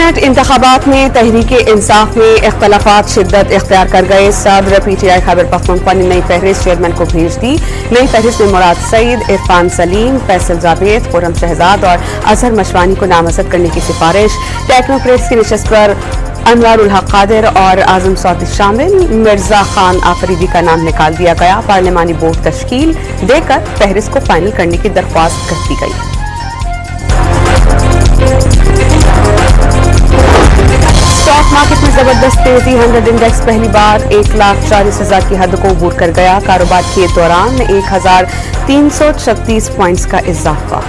Saint انتخابات میں تحریک انصاف میں اختلافات شدت اختیار کر گئے. صدر P T I Khyber Pakhtunkhwa نے نئی فہرست چیئرمین کو بھیج دی. نئی فہرست میں مراد سعید، عرفان سلیم، فیصل جاوید، خرم شہزاد اور اظہر مشوانی کو نامزد کرنے کی سفارش. ٹیکنوکریٹس کی نشست پر انوار الحق قادر اور اعظم سعودی شامل. مرزا خان آفریدی کا نام نکال دیا گیا. پارلیمانی بورڈ تشکیل دے کر فہرست کو فائنل کرنے کی درخواست کر دی گئی. اسٹاک مارکیٹ میں زبردست تیزی. 100 انڈیکس پہلی بار 1,40,000 کی حد کو عبور کر گیا. کاروبار کے دوران 1,336 پوائنٹس کا اضافہ.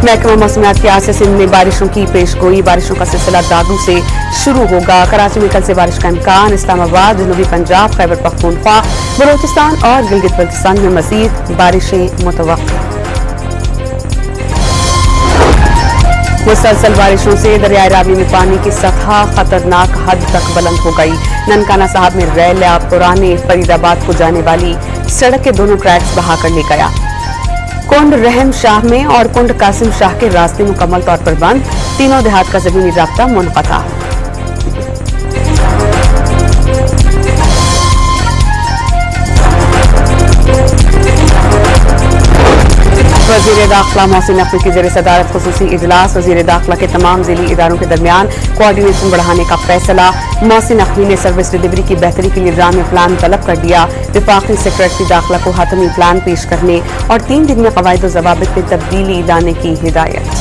محکمہ موسمیات کے آج سے سندھ میں بارشوں کی پیش گوئی. بارشوں کا سلسلہ دادو سے شروع ہوگا. کراچی میں کل سے بارش کا امکان. اسلام آباد، جنوبی پنجاب، خیبر پختونخوا، بلوچستان اور گلگت بلتستان میں مزید بارشیں متوقع. مسلسل بارشوں سے دریائے راوی میں پانی کی سطح خطرناک حد تک بلند ہو گئی. ننکانہ صاحب میں ریل پرانے فرید آباد کو جانے والی سڑک کے دونوں ٹریکس بہا کر لے گیا. کنڈ رحم شاہ میں اور کنڈ قاسم شاہ کے راستے مکمل طور پر بند. تینوں دیہات کا زمینی رابطہ منقطع. وزیر داخلہ محسن نقوی کی زیر صدارت خصوصی اجلاس. وزیر داخلہ کے تمام ذیلی اداروں کے درمیان کوآرڈینیشن بڑھانے کا فیصلہ. محسن نقوی نے سروس ڈیلیوری کی بہتری کے لیے ڈرامے پلان طلب کر دیا. وفاقی سیکرٹری داخلہ کو حتمی پلان پیش کرنے اور 3 دن میں قواعد و ضوابط میں تبدیلی لانے کی ہدایت.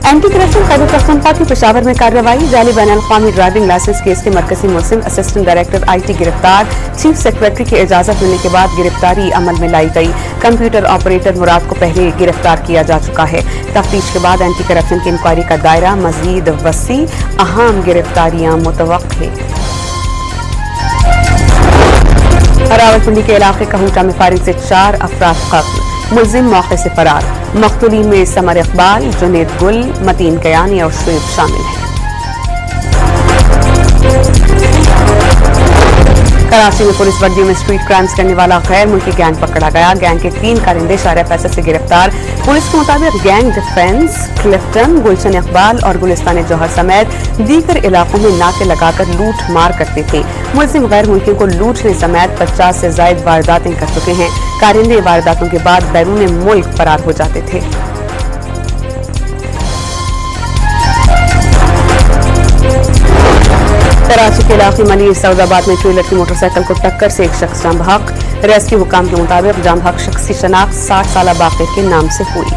اینٹی کرپشن خیبر پختونخوا کی پشاور میں کارروائی. جعلی بین الاقوامی ڈرائیونگ لائسنس کیس کے مرکزی ملزم اسسٹنٹ ڈائریکٹر آئی ٹی گرفتار. چیف سیکرٹری کی اجازت ملنے کے بعد گرفتاری عمل میں لائی گئی. کمپیوٹر آپریٹر مراد کو پہلے گرفتار کیا جا چکا ہے. تفتیش کے بعد اینٹی کرپشن کی انکوائری کا دائرہ مزید وسیع. اہم گرفتاریاں متوقع. راولپنڈی کے علاقے کہوٹا میں فائرنگ سے 4 افراد قتل. ملزم موقع سے فرار. مقتولین میں سمر اقبال، جنید گل، متین کیانی اور شعیب شامل ہیں. کراچی میں پولیس وردیوں میں اسٹریٹ کرائمز کرنے والا غیر ملکی گینگ پکڑا گیا. گینگ کے 3 کارندے شارع فیصل سے گرفتار. پولیس کے مطابق gang defence, Clifton, Gulshan Iqbal اور گلستان جوہر سمیت دیگر علاقوں میں ناکے لگا کر لوٹ مار کرتے تھے. ملزم غیر ملکیوں کو لوٹنے سمیت 50 سے زائد وارداتیں کر چکے ہیں. کارندے وارداتوں کے بعد بیرون ملک فرار ہو جاتے تھے. کراچی کے علاقے منیر سعود آباد میں ٹریلر کی موٹر سائیکل کو ٹکر سے ایک شخص جاں بحق. ریسکیو حکام کے مطابق جاں بحق شخصی شناخت 60 سالہ باقر کے نام سے ہوئی.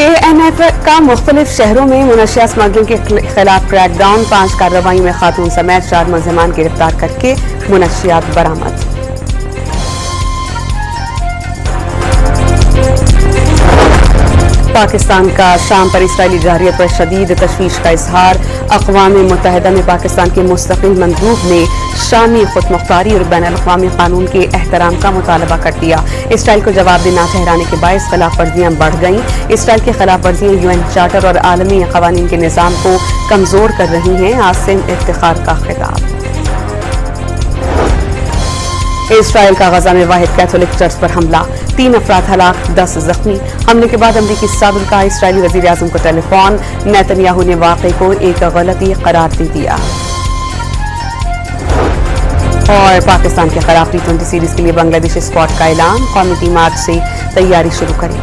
ANF کا مختلف شہروں میں منشیات اسمگلنگ کے خلاف کریک ڈاؤن. 5 کارروائیوں میں خاتون سمیت 4 ملزمان گرفتار کر کے منشیات برآمد. پاکستان کا شام پر اسرائیلی جارحیت پر شدید تشویش کا اظہار. اقوام متحدہ میں پاکستان کے مستقل مندوب نے شامی خود مختاری اور بین الاقوامی قانون کے احترام کا مطالبہ کر دیا. اسرائیل کو جواب دہ نہ ٹھہرانے کے باعث خلاف ورزیاں بڑھ گئیں. اسرائیل کی خلاف ورزیاں UN چارٹر اور عالمی قوانین کے نظام کو کمزور کر رہی ہیں. عاصم افتخار کا خطاب. اسرائیل کا غزہ میں واحد کیتھولک چرچ پر حملہ. 3 افراد ہلاک، 10 زخمی. حملے کے بعد امریکی صدر کا اسرائیلی وزیر اعظم کو ٹیلی فون. نیتنیاہو نے واقعے کو ایک غلطی قرار دے دیا. اور پاکستان کے خلاف T20 سیریز کے لیے بنگلہ دیش اسکواڈ کا اعلان. قومی ٹیم آج سے تیاری شروع کرے گی.